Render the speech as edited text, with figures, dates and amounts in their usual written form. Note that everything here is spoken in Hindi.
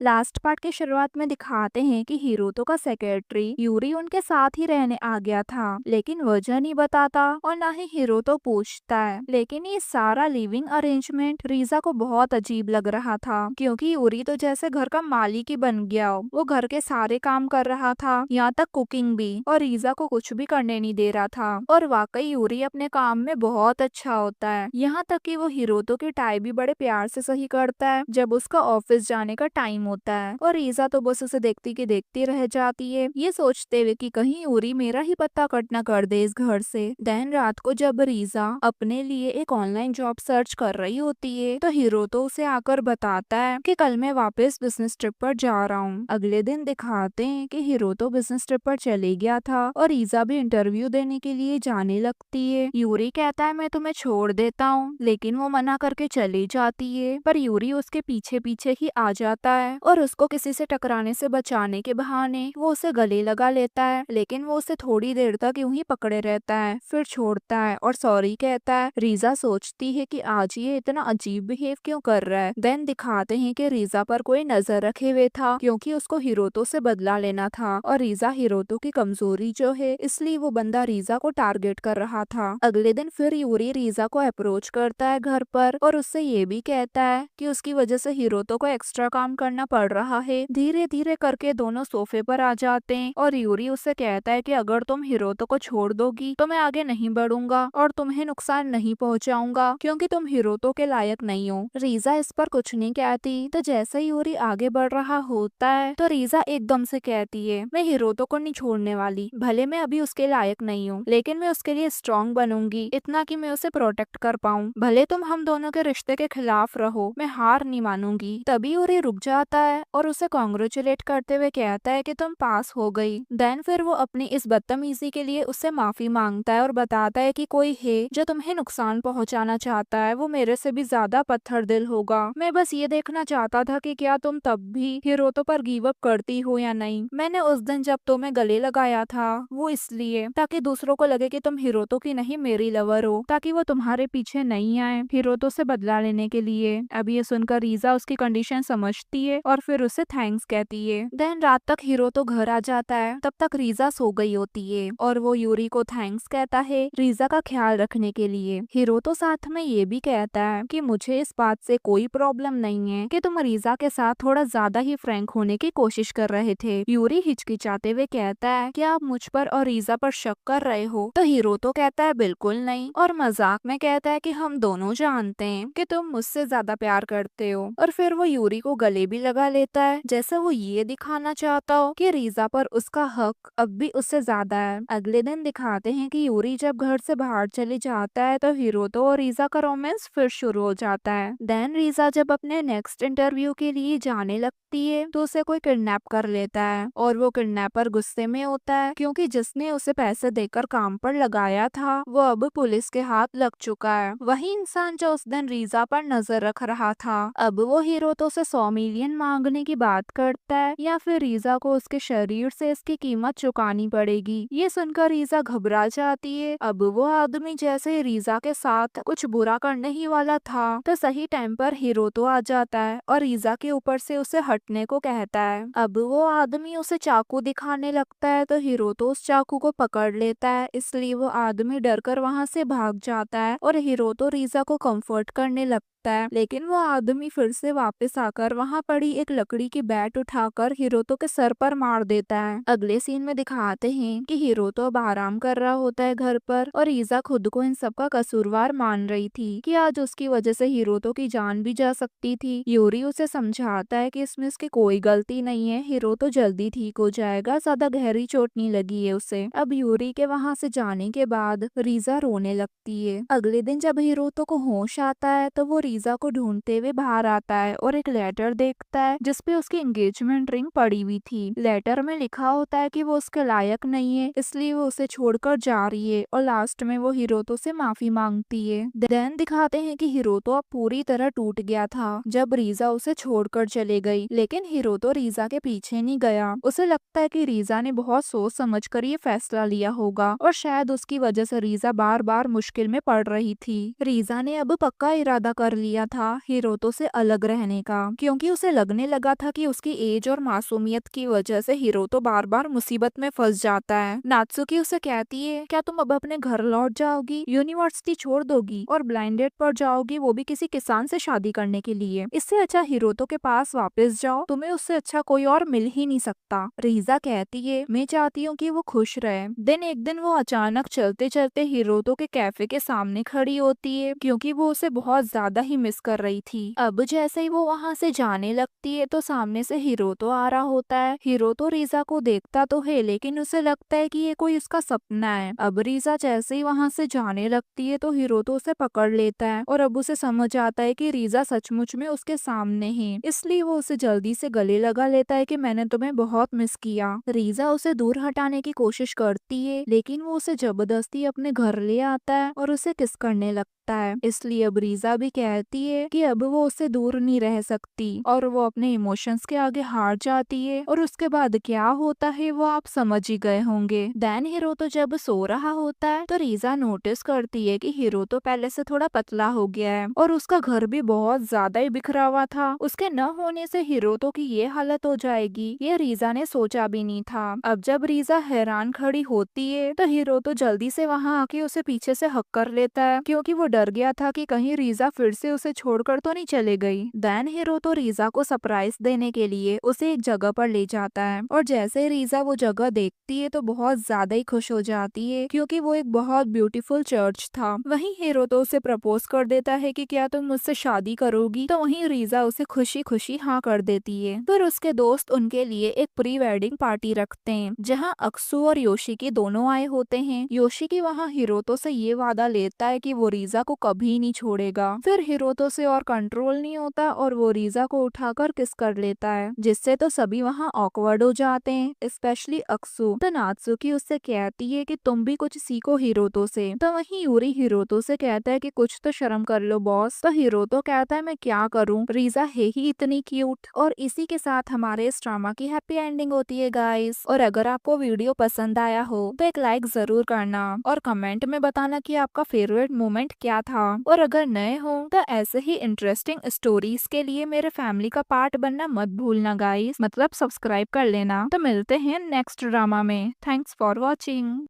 लास्ट पार्ट के शुरुआत में दिखाते हैं कि हिरोतो का सेक्रेटरी यूरी उनके साथ ही रहने आ गया था, लेकिन वजह नहीं बताता और ना ही हिरोतो पूछता है। लेकिन ये सारा लिविंग अरेंजमेंट रीजा को बहुत अजीब लग रहा था, क्योंकि यूरी तो जैसे घर का मालिक ही बन गया हो। वो घर के सारे काम कर रहा था, यहाँ तक कुकिंग भी, और रीजा को कुछ भी करने नहीं दे रहा था। और वाकई यूरी अपने काम में बहुत अच्छा होता है, यहाँ तक कि वो हिरोतो की टाई भी बड़े प्यार से सही करता है जब उसका ऑफिस जाने का टाइम होता है। और रीजा तो बस उसे देखती की देखती रह जाती है, ये सोचते हुए कि कहीं यूरी मेरा ही पत्ता कट ना कर दे इस घर से। देन रात को जब रीजा अपने लिए एक ऑनलाइन जॉब सर्च कर रही होती है, तो हिरोतो उसे आकर बताता है कि कल मैं वापस बिजनेस ट्रिप पर जा रहा हूँ। अगले दिन दिखाते हैं कि हिरोतो बिजनेस ट्रिप पर चले गया था और रीजा भी इंटरव्यू देने के लिए जाने लगती है। यूरी कहता है मैं तुम्हें छोड़ देता हूँ, लेकिन वो मना करके चली जाती है। पर यूरी उसके पीछे पीछे ही आ जाता है और उसको किसी से टकराने से बचाने के बहाने वो उसे गले लगा लेता है, लेकिन वो उसे थोड़ी देर तक यूं ही पकड़े रहता है, फिर छोड़ता है और सॉरी कहता है। रीजा सोचती है कि आज ये इतना अजीब बिहेव क्यों कर रहा है। देन दिखाते हैं कि रीजा पर कोई नजर रखे हुए था, क्योंकि उसको हिरोतो से बदला लेना था और रीजा हिरोतो की कमजोरी जो है, इसलिए वो बंदा रीजा को टारगेट कर रहा था। अगले दिन फिर यूरी रीजा को अप्रोच करता है घर पर और उससे ये भी कहता है कि उसकी वजह से हिरोतो को एक्स्ट्रा काम करना पड़ रहा है। धीरे धीरे करके दोनों सोफे पर आ जाते हैं और यूरी उससे कहता है कि अगर तुम हिरोतो को छोड़ दोगी तो मैं आगे नहीं बढ़ूंगा और तुम्हें नुकसान नहीं पहुंचाऊंगा, क्योंकि तुम हिरोतो के लायक नहीं हो। रीजा इस पर कुछ नहीं कहती, तो जैसे ही यूरी आगे बढ़ रहा होता है तो रीजा एकदम से कहती है मैं हिरोतो को नहीं छोड़ने वाली, भले मैं अभी उसके लायक नहीं हूँ, लेकिन मैं उसके लिए स्ट्रॉन्ग बनूंगी, इतना कि मैं उसे प्रोटेक्ट कर पाऊँ। भले तुम हम दोनों के रिश्ते के खिलाफ रहो, मैं हार नहीं मानूंगी। तभी यूरी रुक जाता है और उसे कॉन्ग्रेचुलेट करते हुए कहता है कि तुम पास हो गई। देन फिर वो अपनी इस बदतमीजी के लिए उससे माफी मांगता है और बताता है कि कोई है जो तुम्हें नुकसान पहुंचाना चाहता है, वो मेरे से भी ज्यादा पत्थर दिल होगा। मैं बस ये देखना चाहता था कि क्या तुम तब भी हिरोतो पर गिव अप करती हो या नहीं। मैंने उस दिन जब तुम्हें गले लगाया था वो इसलिए ताकि दूसरों को लगे कि तुम हिरोतो की नहीं मेरी लवर हो, ताकि वो तुम्हारे पीछे नहीं आए हिरोतो से बदला लेने के लिए। अब ये सुनकर रीजा उसकी कंडीशन समझती है और फिर उसे थैंक्स कहती है। देन रात तक हिरोतो घर आ जाता है, तब तक रीजा सो गई होती है और वो यूरी को थैंक्स कहता है रीजा का ख्याल रखने के लिए। हिरोतो साथ में ये भी कहता है कि मुझे इस बात से कोई प्रॉब्लम नहीं है कि तुम रीजा के साथ थोड़ा ज्यादा ही फ्रैंक होने की कोशिश कर रहे थे। यूरी हिचकिचाते हुए कहता है कि आप मुझ पर और रीजा पर शक कर रहे हो, तो हिरोतो कहता है बिल्कुल नहीं, और मजाक में कहता है कि हम दोनों जानते हैं कि तुम मुझसे ज्यादा प्यार करते हो। और फिर वो यूरी को गले भी लगा लेता है, जैसे वो ये दिखाना चाहता हो कि रीजा पर उसका हक अब भी उससे ज्यादा है। अगले दिन दिखाते हैं कि यूरी जब घर से बाहर चले जाता है तो हिरोतो और रीजा का रोमांस फिर शुरू हो जाता है। देन रीजा जब अपने नेक्स्ट इंटरव्यू के लिए जाने लगती है तो उसे कोई किडनैप कर लेता है और वो किडनैपर गुस्से में होता है, क्योंकि जिसने उसे पैसे देकर काम पर लगाया था वो अब पुलिस के हाथ लग चुका है। वही इंसान जो उस दिन रीजा पर नजर रख रहा था, अब वो हिरोतो से 100 मिलियन मांगने की बात करता है, या फिर रीजा को उसके शरीर से इसकी कीमत चुकानी पड़ेगी। ये सुनकर रीजा घबरा जाती है। अब वो आदमी जैसे रीजा के साथ कुछ बुरा करने ही वाला था तो सही टाइम पर हिरोतो आ जाता है और रीजा के ऊपर से उसे हटने को कहता है। अब वो आदमी उसे चाकू दिखाने लगता है तो हिरोतो उस चाकू को पकड़ लेता है, इसलिए वो आदमी डरकर वहां से भाग जाता है और हिरोतो रीजा को कंफर्ट करने लगता है। लेकिन वो आदमी फिर से वापस आकर वहां पड़ी एक लकड़ी की बैट उठाकर हिरोतो के सर पर मार देता है। अगले सीन में दिखाते हैं कि हिरोतो अब आराम कर रहा होता है घर पर और रीजा खुद को इन सब का कसूरवार मान रही थी कि आज उसकी वजह से हिरोतो की जान भी जा सकती थी। यूरी उसे समझाता है कि इसमें उसकी कोई गलती नहीं है, हिरोतो जल्दी ठीक हो जाएगा, ज्यादा गहरी चोट नहीं लगी है उसे। अब यूरी के वहां से जाने के बाद रीजा रोने लगती है। अगले दिन जब हिरोतो को होश आता है तो वो रीजा को ढूंढते हुए बाहर आता है और एक लेटर देखता है जिसपे उसकी एंगेजमेंट रिंग पड़ी हुई थी। लेटर में लिखा होता है कि वो उसके लायक नहीं है, इसलिए वो उसे छोड़कर जा रही है और लास्ट में वो हिरोतो से माफी मांगती है। देन दिखाते हैं कि हिरोतो अब पूरी तरह टूट गया था जब रीजा उसे छोड़कर चले गई, लेकिन हिरोतो रीजा के पीछे नहीं गया। उसे लगता है कि रीजा ने बहुत सोच समझ कर ये फैसला लिया होगा और शायद उसकी वजह से रीजा बार बार मुश्किल में पड़ रही थी। रीजा ने अब पक्का इरादा कर लिया था हिरोतो से अलग रहने का, क्योंकि उसे लगने लगा था कि उसकी एज और मासूमियत की वजह से हिरोतो बार बार मुसीबत में फंस जाता है। नात्सुकी उसे कहती है, क्या तुम अब अपने घर लौट जाओगी, यूनिवर्सिटी छोड़ दोगी और ब्लाइंड डेट पर जाओगी, वो भी किसी किसान से शादी करने के लिए। इससे अच्छा हिरोतो के पास वापस जाओ, तुम्हें उससे अच्छा कोई और मिल ही नहीं सकता। रीजा कहती है, मैं चाहती हूँ कि वो खुश रहे। दिन एक दिन वो अचानक चलते चलते हिरोतो के कैफे के सामने खड़ी होती है, क्योंकि वो उसे बहुत ज्यादा ही मिस कर रही थी। अब जैसे ही वो वहाँ से जाने लगती है तो सामने से हिरोतो आ रहा होता है। हिरोतो रीजा को देखता तो है, लेकिन उसे लगता है कि ये कोई उसका सपना है। अब रीजा जैसे ही वहाँ से जाने लगती है तो हिरोतो उसे पकड़ लेता है और अब उसे समझ आता है कि रीजा सचमुच में उसके सामने है। इसलिए वो उसे जल्दी से गले लगा लेता है कि मैंने तुम्हें बहुत मिस किया। रीजा उसे दूर हटाने की कोशिश करती है, लेकिन वो उसे जबरदस्ती अपने घर ले आता है और उसे किस करने लगता है। इसलिए अब रीजा भी कहती है कि अब वो उससे दूर नहीं रह सकती और वो अपने इमोशंस के आगे हार जाती है। और उसके बाद क्या होता है वो आप समझ ही गए होंगे। दैन हिरोतो जब सो रहा होता है तो रीजा नोटिस करती है कि हिरोतो पहले से थोड़ा पतला हो गया है और उसका घर भी बहुत ज्यादा ही बिखरा हुआ था। उसके न होने से हिरोतो की ये हालत हो जाएगी, ये रीजा ने सोचा भी नहीं था। अब जब रीजा हैरान खड़ी होती है तो हिरोतो जल्दी से वहाँ आके उसे पीछे से हक कर लेता है, क्योंकि वो डर गया था कि कहीं रीजा फिर से उसे छोड़कर तो नहीं चले गई। दैन हिरोतो रीजा को सरप्राइज देने के लिए उसे एक जगह पर ले जाता है और जैसे रीजा वो जगह देखती है तो बहुत ज्यादा ही खुश हो जाती है, क्योंकि वो एक बहुत ब्यूटीफुल चर्च था। वहीं हिरोतो उसे प्रपोज कर देता है कि क्या तुम मुझसे शादी करोगी, तो वहीं रीजा उसे खुशी खुशी हाँ कर देती है। फिर उसके दोस्त उनके लिए एक प्री वेडिंग पार्टी रखते हैं, जहाँ अक्सू और योशिकी दोनों आए होते हैं। योशिकी वहाँ हिरोतो से ये वादा लेता है कि वो रीजा को कभी नहीं छोड़ेगा। फिर हिरोतो से और कंट्रोल नहीं होता और वो रीजा को उठाकर किस कर लेता है, जिससे तो सभी वहाँ ऑकवर्ड हो जाते हैं, स्पेशली अक्सू। तो नात्सुकी उससे कहती है कि तुम भी कुछ सीखो हिरोतो से। तो वहीं यूरी हिरोतो से कहता है कि कुछ तो शर्म कर लो बॉस। तो हिरोतो कहता है मैं क्या करूँ, रीजा है ही इतनी क्यूट। और इसी के साथ हमारे इस ड्रामा की हैप्पी एंडिंग होती है गाइस। और अगर आपको वीडियो पसंद आया हो तो एक लाइक जरूर करना और कमेंट में बताना कि आपका फेवरेट मोमेंट क्या था। और अगर नए हो तो ऐसे ही इंटरेस्टिंग स्टोरीज के लिए मेरे फैमिली का पार्ट बनना मत भूलना गाइस, मतलब सब्सक्राइब कर लेना। तो मिलते हैं नेक्स्ट ड्रामा में। Thanks for watching.